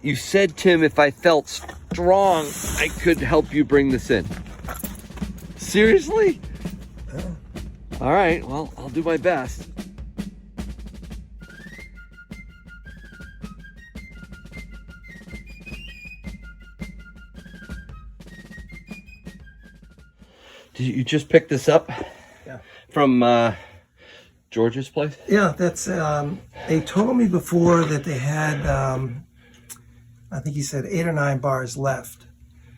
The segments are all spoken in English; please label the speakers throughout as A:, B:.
A: You said, Tim, if I felt strong, I could help you bring this in. Seriously? All right, well, I'll do my best. Did you just pick this up?
B: Yeah.
A: From George's place?
B: Yeah, that's, they told me before that they had, I think he said 8 or 9 bars left.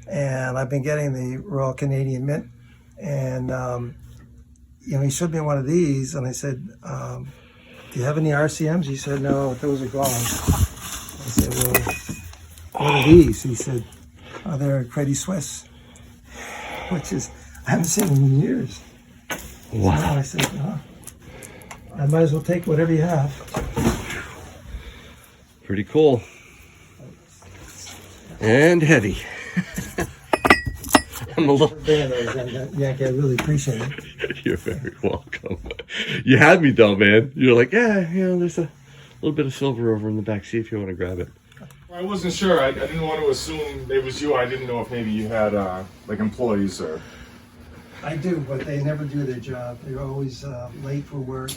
B: And I've been getting the Royal Canadian Mint. And, you know, he showed me one of these and I said, do you have any RCMs? He said, no, those are gone. I said, well, what are these? He said, oh, they're Credit Suisse, which is, I haven't seen them in years.
A: Wow.
B: So I said, I might as well take whatever you have.
A: Pretty cool. And heavy. I'm a little...
B: Yankee, I really appreciate it.
A: You're very welcome. You had me though, man. You're like, yeah, you know, there's a little bit of silver over in the back. See if you want to grab it.
C: I wasn't sure. I didn't want to assume it was you. I didn't know if maybe you had like employees or...
B: I do, but they never do their job. They're always late for work.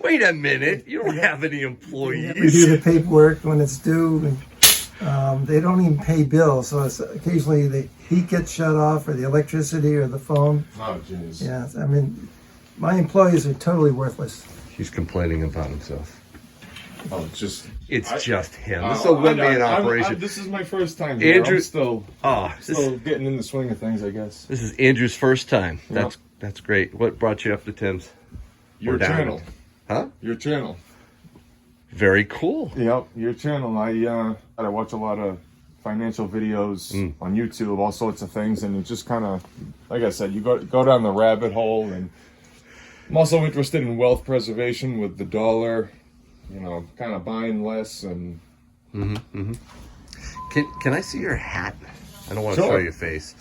A: Wait a minute. You don't have any employees.
B: They never do the paperwork when it's due. And, they don't even pay bills. So it's, occasionally the heat gets shut off or the electricity or the phone.
C: Oh, jeez.
B: Yeah, I mean, my employees are totally worthless.
A: He's complaining about himself.
C: Oh, just
A: him. This is a one-man operation.
C: This is my first time here.
A: Andrew,
C: I'm still getting in the swing of things, I guess.
A: This is Andrew's first time.
C: Yep.
A: That's great. What brought you up to Tim's?
C: Your channel.
A: Huh?
C: Your channel.
A: Very cool.
C: Yep, your channel. I watch a lot of financial videos on YouTube, all sorts of things, and it just kind of, like I said, you go down the rabbit hole, and I'm also interested in wealth preservation with the dollar. You know, kind of buying less and.
A: Can I see your hat? I don't want to
C: Sure.
A: show your face.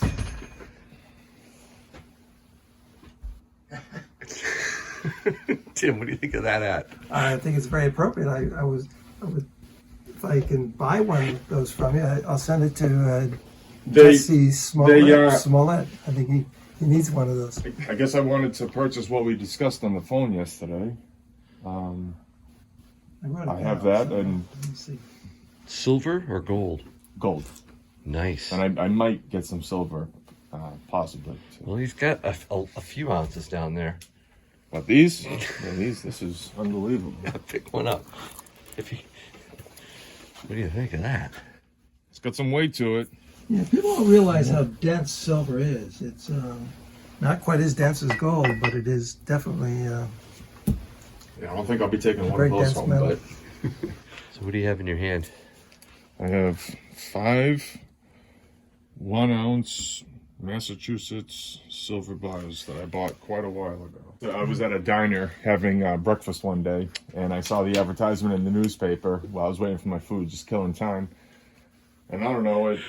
A: Tim, what do you think of that hat?
B: I think it's very appropriate. I would, if I can buy one of those from you, I'll send it to Jesse Smollett. I think he needs one of those.
C: I guess I wanted to purchase what we discussed on the phone yesterday. I have that, and
B: let me see.
A: Silver or gold?
C: Gold.
A: Nice.
C: And I might get some silver, possibly. Too.
A: Well, he's got a few ounces down there.
C: But these? Yeah, this is unbelievable.
A: Pick one up. What do you think of that?
C: It's got some weight to it.
B: Yeah, people don't realize how dense silver is. It's not quite as dense as gold, but it is definitely...
C: Yeah, I don't think I'll be taking one
B: very
C: of those
B: dense
C: home,
B: metal.
C: but
A: So what do you have in your hand?
C: I have 5 1-ounce Massachusetts silver bars that I bought quite a while ago. So I was at a diner having breakfast one day, and I saw the advertisement in the newspaper while I was waiting for my food, just killing time. And I don't know, it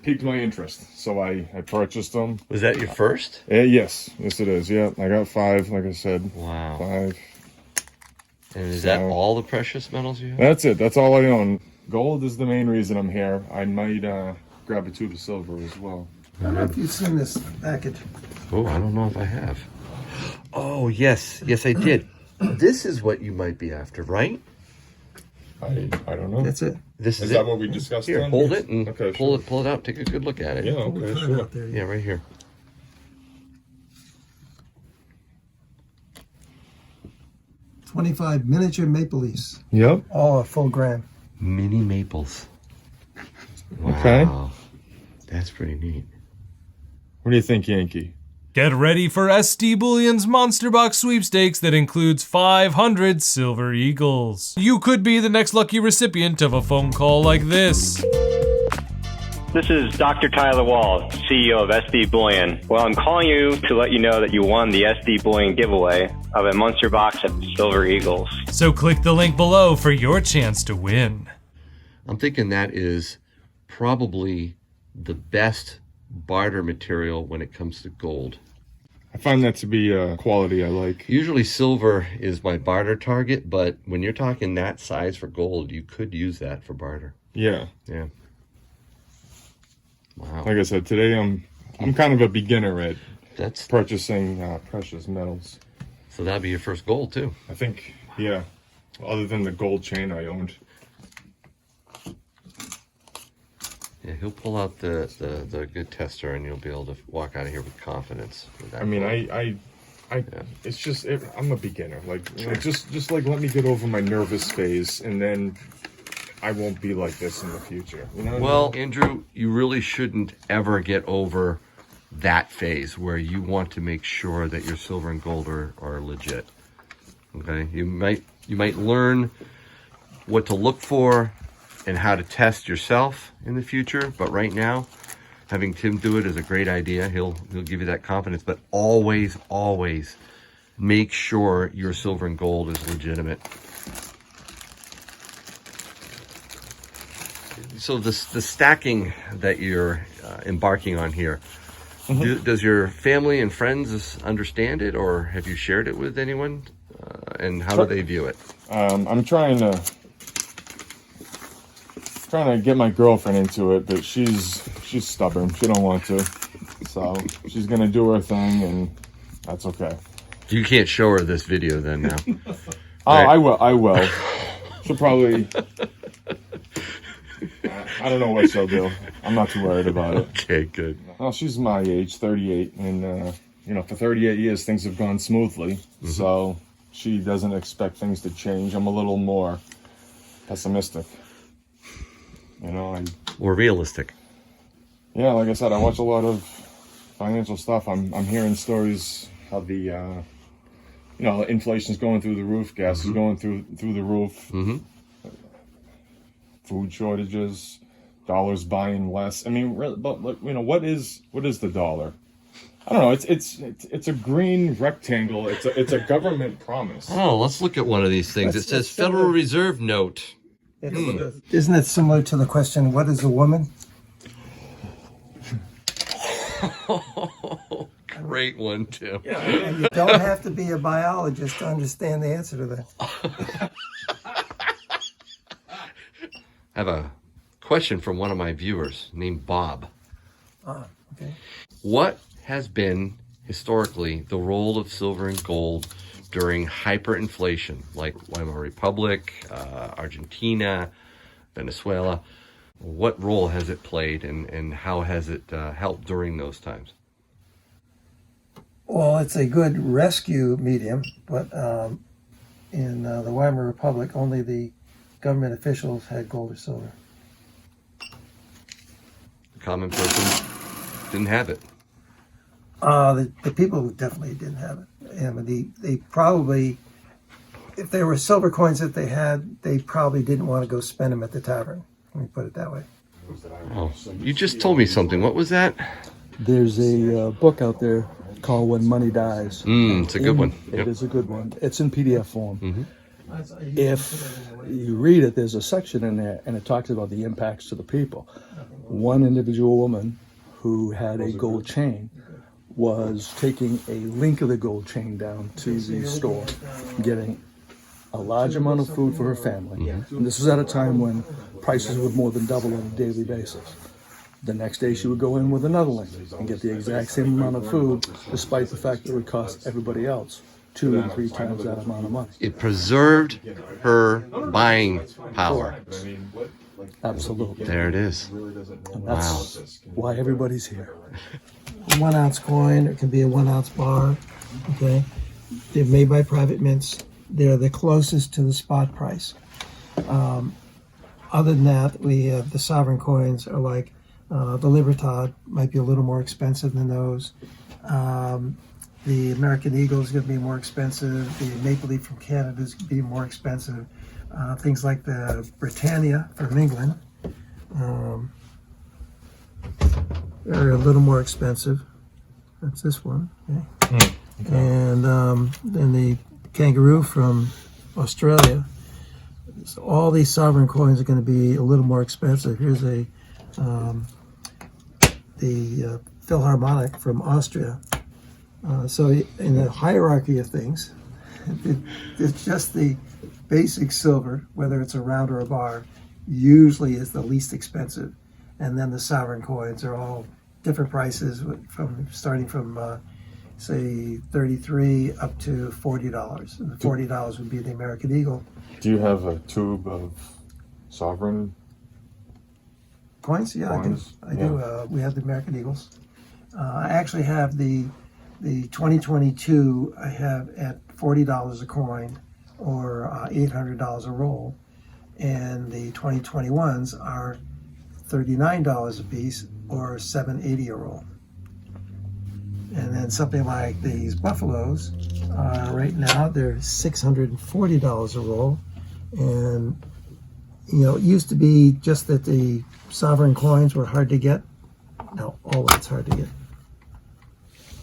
C: piqued my interest, so I purchased them.
A: Was that your first?
C: Yes it is. Yeah, I got 5, like I said.
A: Wow.
C: 5.
A: And is that all the precious metals you have?
C: That's it. That's all I own. Gold is the main reason I'm here. I might grab a tube of silver as well.
B: I don't know if you've seen this package.
A: Oh, I don't know if I have. Oh, yes. Yes, I did. This is what you might be after, right?
C: I don't know.
B: That's it.
A: This is
C: Is
A: it.
C: that what we discussed?
A: Here,
C: then?
A: hold it and
C: Okay,
A: pull
C: sure.
A: it out. Take a good look at it.
C: Yeah, okay,
B: Put it
C: sure.
B: up there.
A: Yeah, right here.
B: 25 miniature maple leaves.
C: Yep.
B: All a full gram.
A: Mini maples. Wow.
C: Okay.
A: That's pretty neat.
C: What do you think, Yankee?
D: Get ready for SD Bullion's Monster Box sweepstakes that includes 500 Silver Eagles. You could be the next lucky recipient of a phone call like this.
E: This is Dr. Tyler Wall, CEO of SD Bullion. Well, I'm calling you to let you know that you won the SD Bullion giveaway of a Monster Box of Silver Eagles.
D: So click the link below for your chance to win.
A: I'm thinking that is probably the best barter material when it comes to gold.
C: I find that to be a quality I like.
A: Usually silver is my barter target, but when you're talking that size for gold, you could use that for barter.
C: Yeah.
A: Yeah. Wow.
C: Like I said, today I'm kind of a beginner at
A: That's
C: purchasing precious metals.
A: so that'd be your first gold too.
C: I think, yeah. Other than the gold chain I owned.
A: Yeah, he'll pull out the good tester, and you'll be able to walk out of here with confidence. With that
C: I mean,
A: gold.
C: it's just I'm a beginner. Like, you know, just like let me get over my nervous phase, and then I won't be like this in the future. You know?
A: Well, Andrew, you really shouldn't ever get over that phase where you want to make sure that your silver and gold are legit. Okay, you might learn what to look for and how to test yourself in the future, but right now, having Tim do it is a great idea. He'll give you that confidence, but always make sure your silver and gold is legitimate. So the stacking that you're embarking on here, does your family and friends understand it, or have you shared it with anyone? And how do they view it?
C: I'm trying to get my girlfriend into it, but she's stubborn. She don't want to, so she's gonna do her thing, and that's okay.
A: You can't show her this video then now.
C: Oh,
A: Right.
C: I will. She'll probably. I don't know what she'll do. I'm not too worried about it.
A: Okay, good.
C: Well, she's my age, 38, and you know, for 38 years things have gone smoothly. So she doesn't expect things to change. I'm a little more pessimistic. You know,
A: Or realistic.
C: yeah, like I said, I watch a lot of financial stuff. I'm hearing stories how the you know, inflation's going through the roof, gas is going through the roof. Food shortages, dollars buying less. I mean, really, but look, you know, what is the dollar? I don't know. It's a green rectangle. It's a government promise.
A: Oh, let's look at one of these things. It says Federal Reserve note.
B: Isn't it similar to the question, what is a woman?
A: Great one, Tim.
B: And you don't have to be a biologist to understand the answer to that.
A: I have a question from one of my viewers named Bob.
B: Okay.
A: What has been historically the role of silver and gold during hyperinflation, like Weimar Republic, Argentina, Venezuela? What role has it played, and how has it helped during those times?
B: Well, it's a good rescue medium, but in the Weimar Republic, only the government officials had gold or silver.
A: The common person didn't have it.
B: The people definitely didn't have it. And they probably, if there were silver coins that they had, they probably didn't want to go spend them at the tavern. Let me put it that way.
A: Oh, you just told me something. What was that?
F: There's a book out there called When Money Dies.
A: It's a good one.
F: It is a good one. It's in PDF form.
A: Mm-hmm.
F: If you read it, there's a section in there, and it talks about the impacts to the people. One individual woman who had a gold chain was taking a link of the gold chain down to the store, getting a large amount of food for her family. And this was at a time when prices would more than double on a daily basis. The next day she would go in with another link and get the exact same amount of food, despite the fact that it would cost everybody else 2 and 3 times that amount of money.
A: It preserved her buying power.
F: Absolutely.
A: There it is.
F: And that's why everybody's here.
B: A 1 ounce coin, it can be a 1 ounce bar. Okay. They're made by private mints. They're the closest to the spot price. Other than that, we have the sovereign coins are like the Libertad might be a little more expensive than those. The American Eagle is going to be more expensive. The Maple Leaf from Canada is going to be more expensive. Things like the Britannia from England are a little more expensive. That's this one. Okay. And then the Kangaroo from Australia. So all these sovereign coins are going to be a little more expensive. Here's the Philharmonic from Austria. So in the hierarchy of things, it's just the basic silver, whether it's a round or a bar, usually is the least expensive. And then the sovereign coins are all different prices, starting from say $33 up to $40. And the $40 would be the American Eagle.
C: Do you have a tube of sovereign
B: Coins? Yeah,
C: coins?
B: I do. We have the American Eagles. I actually have the 2022. I have at $40 a coin, or $800 a roll, and the 2021s are $39 a piece, or $780 a roll. And then something like these buffaloes, right now they're $640 a roll, and it used to be just that the sovereign coins were hard to get. No, all of it's hard to get.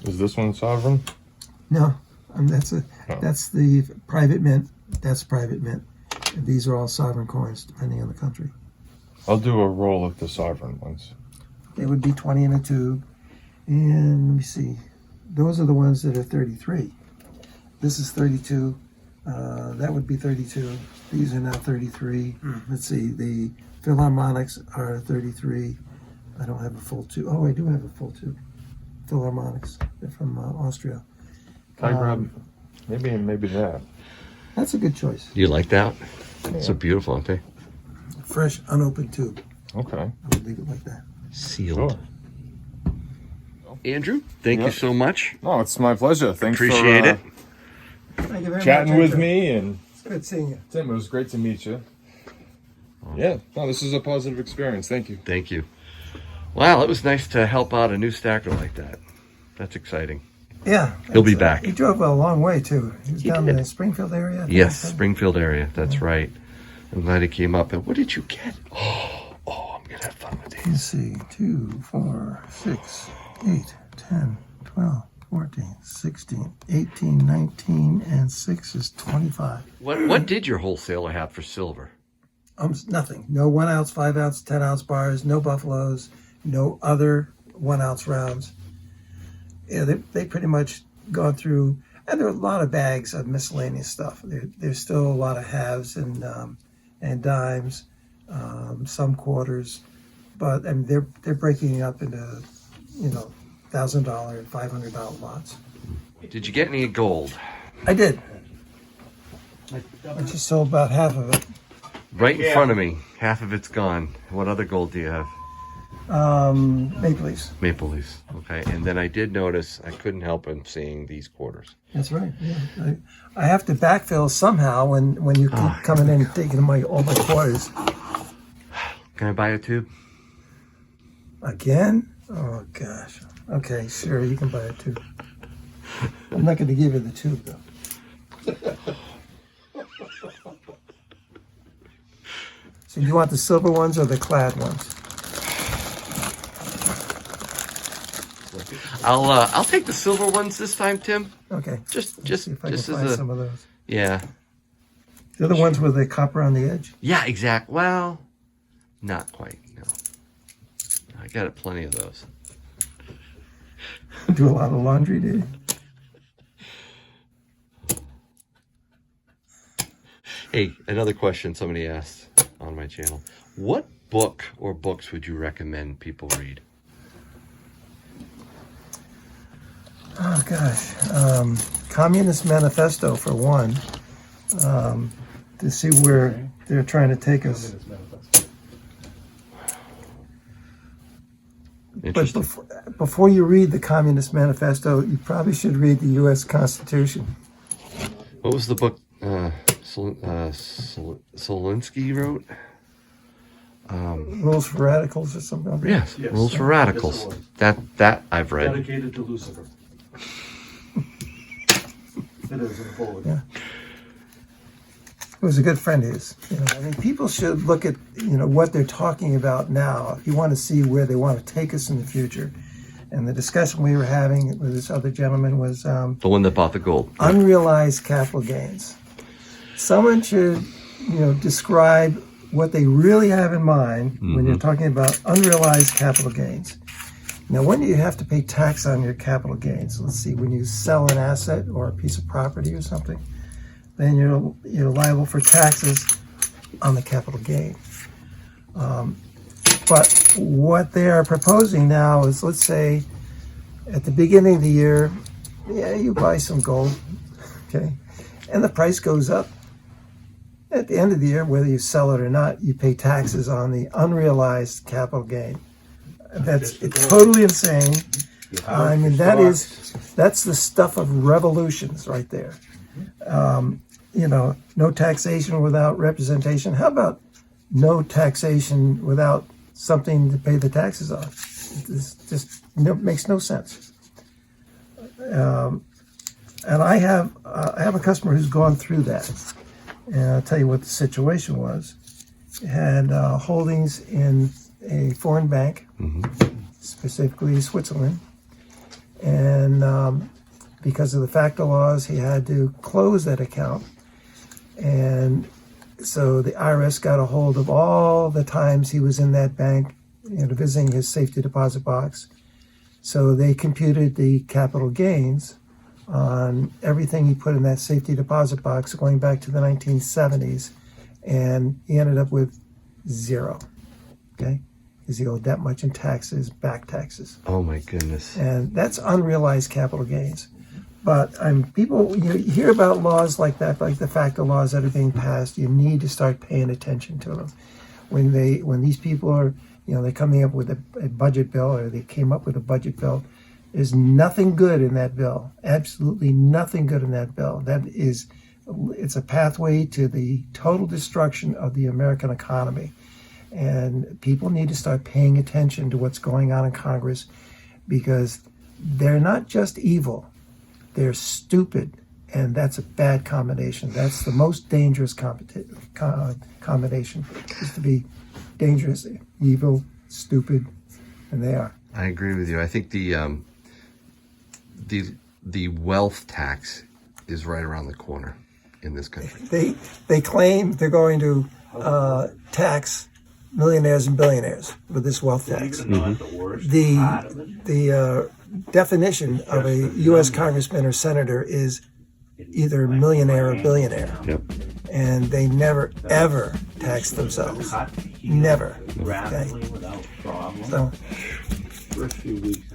C: Is this one sovereign?
B: No, that's the private mint. That's private mint. And these are all sovereign coins, depending on the country.
C: I'll do a roll of the sovereign ones.
B: They would be 20 in a tube. And let me see. Those are the ones that are 33. This is 32. That would be 32. These are now 33. Let's see. The Philharmonics are 33. I don't have a full tube. Oh, I do have a full tube. Philharmonics. They're from Austria.
C: Can I grab maybe that?
B: That's a good choice.
A: You like that? It's so beautiful, aren't they?
B: Fresh, unopened tube.
C: Okay.
B: I would leave it like that.
A: Sealed.
C: Sure.
A: Andrew, thank you so much.
C: Oh, it's my pleasure. Thanks
A: Appreciate
C: for
A: it.
B: Thank you very
C: chatting
B: much,
C: with
B: Andrew.
C: me. And
B: It's good seeing you.
C: Tim, it was great to meet you. Yeah, no, this is a positive experience. Thank you.
A: Thank you. Wow, it was nice to help out a new stacker like that. That's exciting.
B: Yeah.
A: He'll be back.
B: He drove a long way, too. He was down in the Springfield area. I think
A: Yes,
B: he said.
A: Springfield area. That's right. I'm glad he came up. And what did you get? Oh, I'm going to have fun with these.
B: Let's see. 2, 4, 6, 8, 10, 12, 14, 16, 18, 19, and 6 is 25.
A: What did your wholesaler have for silver?
B: Nothing. No 1 ounce, 5 ounce, 10 ounce bars, no buffaloes, no other 1 ounce rounds. Yeah, they pretty much gone through, and there are a lot of bags of miscellaneous stuff. There's still a lot of halves and dimes, some quarters, but I mean they're breaking it up into $1,000 and $500 lots.
A: Did you get any gold?
B: I did. I just sold about half of it.
A: Right in front of me. Half of it's gone. What other gold do you have?
B: Maple Leafs.
A: Maple Leafs. Okay. And then I did notice, I couldn't help but seeing these quarters.
B: That's right. Yeah, I have to backfill somehow when you keep coming in and taking all my quarters.
A: Can I buy a tube?
B: Again? Oh gosh. Okay, sure, you can buy it too. I'm not going to give you the tube though. So you want the silver ones or the clad ones?
A: I'll take the silver ones this time, Tim.
B: Okay.
A: Just
B: See if I can
A: as
B: find
A: a
B: some of those.
A: yeah.
B: They're the ones with the copper on the edge.
A: Yeah, exact. Well, not quite. No, I got plenty of those.
B: Do a lot of laundry, do you?
A: Hey, another question somebody asked on my channel. What book or books would you recommend people read?
B: Oh gosh, Communist Manifesto for one, to see where they're trying to take us. But
A: Interesting.
B: before you read the Communist Manifesto, you probably should read the U.S. Constitution.
A: What was the book Solinsky wrote?
B: Rules for Radicals or something like that.
A: Yes, Rules for Radicals. That I've read.
F: Dedicated to Lucifer. It is in the forward.
B: Yeah. He was a good friend of his. I mean, people should look at what they're talking about now if you want to see where they want to take us in the future. And the discussion we were having with this other gentleman was
A: The one that bought the gold.
B: unrealized capital gains. Someone should, describe what they really have in mind when you're talking about unrealized capital gains. Now, when do you have to pay tax on your capital gains? Let's see, when you sell an asset or a piece of property or something, then you're liable for taxes on the capital gain. But what they are proposing now is, let's say, at the beginning of the year, you buy some gold, okay, and the price goes up. At the end of the year, whether you sell it or not, you pay taxes on the unrealized capital gain. It's totally insane. I mean, that's the stuff of revolutions right there. No taxation without representation. How about no taxation without something to pay the taxes on? It just makes no sense. And I have a customer who's gone through that. And I'll tell you what the situation was. It had holdings in a foreign bank, specifically Switzerland. And because of the FACTA laws, he had to close that account. And so the IRS got a hold of all the times he was in that bank, visiting his safety deposit box. So they computed the capital gains on everything he put in that safety deposit box going back to the 1970s, and he ended up with zero, okay? Because he owed that much in taxes, back taxes.
A: Oh my goodness.
B: And that's unrealized capital gains. But people, you hear about laws like that, like the FACTA laws that are being passed, you need to start paying attention to them. When these people are, they're coming up with a budget bill, or they came up with a budget bill, there's nothing good in that bill. Absolutely nothing good in that bill. It's a pathway to the total destruction of the American economy. And people need to start paying attention to what's going on in Congress, because they're not just evil, they're stupid. And that's a bad combination. That's the most dangerous combination, is to be dangerous, evil, stupid, and they are.
A: I agree with you. I think the wealth tax is right around the corner in this country.
B: They claim they're going to tax millionaires and billionaires with this wealth tax. The definition of a U.S. congressman or senator is either millionaire or billionaire.
A: Yep.
B: And they never, ever tax themselves. Never. Okay? So,
G: First few weeks.